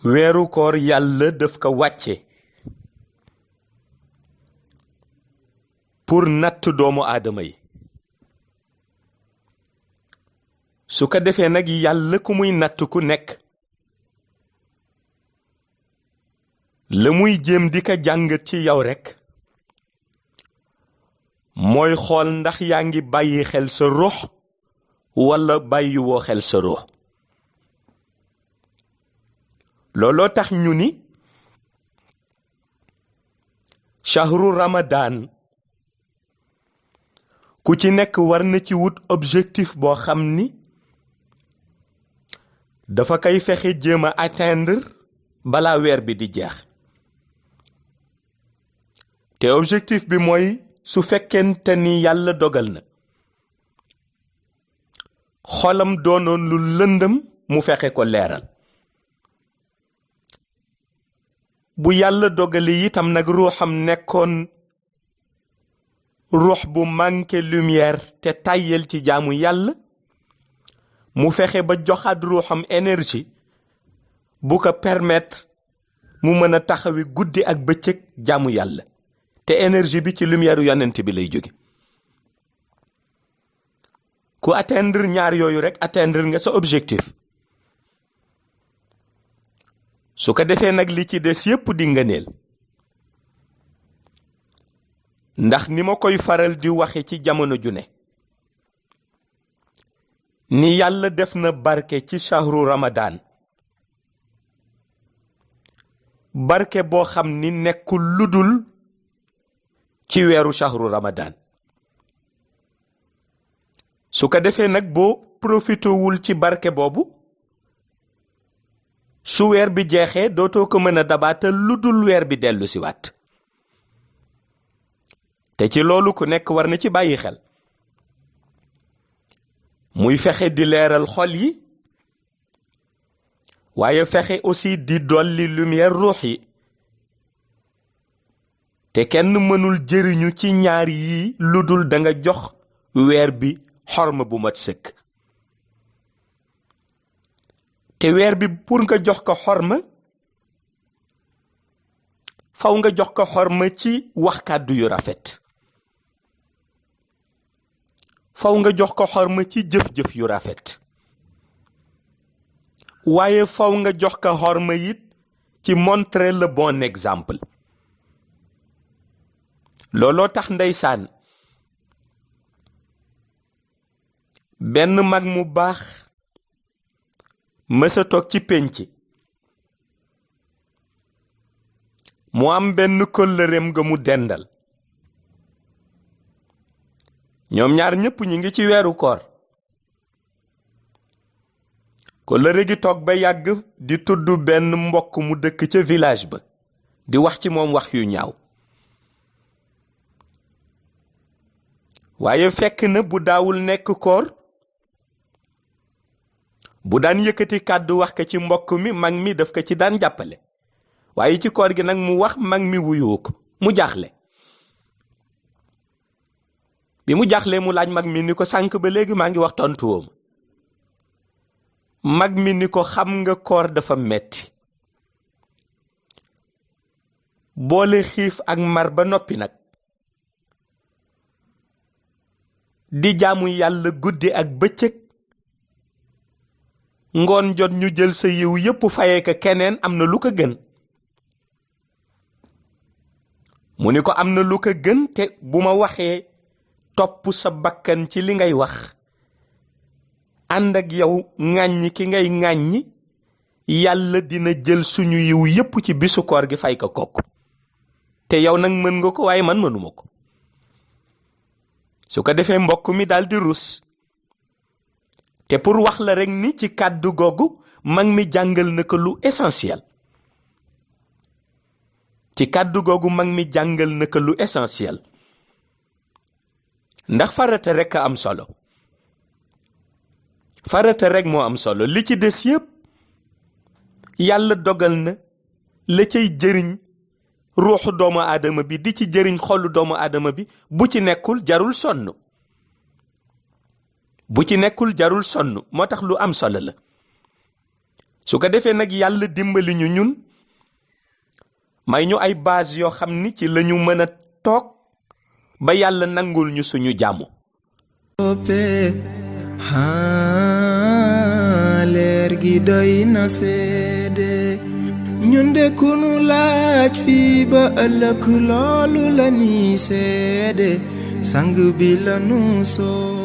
weeru koor yàlla daf ko wàcce pour natt doomu aadama yi su ko defee nag yàlla ku muy natt ku nekk la muy jéem di ko jàngat ci yow rekk mooy xool ndax yaa ngi bàyyi xel sa ruux walla bàyyi woo xel sa ruux looloo tax ñu ni shahru ramadan ku ci nekk war na ci wut objectif boo xam ni dafa koy fexe jéem a atteindre balaa weer bi di jeex te objectif bi mooy su fekkente ni yàlla dogal na xolam doonoon lu lëndëm mu fexe ko leeral bu yàlla dogale itam nag ruuxam nekkoon ruux bu manqué lumière te tàyyel ci jaamu yàlla mu fexe ba joxaat ruuxam énergie bu ko permettre mu mën a taxawi guddi ak bëccëg jaamu yàlla te énergie bi ci lumière yonent bi lay jóge ku atteindre ñaar yooyu rekk atteindre nga sa objectif su ko defee nag li ci des yépp di ngëneel ndax ni ma koy faral di waxe ci jamono ju ne ni yàlla def na barke ci shahru ramadan barke boo xam ni nekkul ludul ci weeru shahru ramadan su ko defee nag boo profitowul ci barke boobu su weer bi jeexee dootoo ko mën a dabaatal ludul weer bi dellu si waat te ci loolu ku nekk war na ci bàyyi xel muy fexe di leeral xol yi waaye fexe aussi di dolli lumière ruux yi te kenn mënul jëriñu ci ñaar yi ludul da nga jox weer bi xorma bu mat sëkk te weer bi pour nga jox ko xorma faw nga jox ko xorma ci wax kàddu yu rafet faw nga jox ko xorma ci jëf-jëf yu rafet waaye faw nga jox ko xorma it ci montrer le bon exemple looloo tax ndeysaan benn mag mu baax mësa toog ci pénc mu am benn kóllëreem nga mu dendal ñoom ñaar ñépp ñi ngi ci weeru koor kóllëre gi toog ba yàgg di tudd benn mbokk mu dëkk ca village ba di wax ci moom wax yu ñaaw waaye fekk na bu daawul nekk koor bu daan yëkkati kàddu wax ko ci mbokk mi mag mi daf ko ci daan jàppale waaye ci koor gi nag mu wax mag mi wuyoo ko mu jaaxle bi mu jaaxlee mu laaj mag mi ni ko sànq ba léegi maa ngi wax tontuwoo ma mag mi ni ko xam nga koor dafa metti boole xiif ak mar ba noppi nag di jaamu yàlla guddi ak bëccëg ngoon jot ñu jël sa yiw yépp fayee ko keneen am na lu ko gën mu ni ko am na lu ko gën te bu ma waxee topp sa bakkan ci li ngay wax ànd ak yow ŋàññi ki ngay ŋàññi yàlla dina jël suñu yiw yépp ci bisu koor gi fay ko kokk te yow nag mën nga ko waaye man mënuma ko su ko defee mbokk mi daldi rus te pour wax la rekk ni ci kàddu googu mag mi jàngal na ko lu essentiel ci kàddu googu mag mi jàngal na ko lu essentiel ndax farata rekk a am solo farata rekk moo am solo li ci des yépp yàlla dogal na la cay jëriñ ruuxu doomu aadama bi di ci jëriñ xolu doomu aadama bi bu ci nekkul jarul sonn bu ci nekkul jarul sonn moo tax lu am solo la su ko defee nag yàlla dimbali ñu ñun may ñu ay base yoo xam ni ci lañu mën a toog ba yàlla nangul ñu suñu jàmm leer gi doy na seede ñun de ku nu laaj fii ba ëllëg loolu la ni seede sang bi la nu soo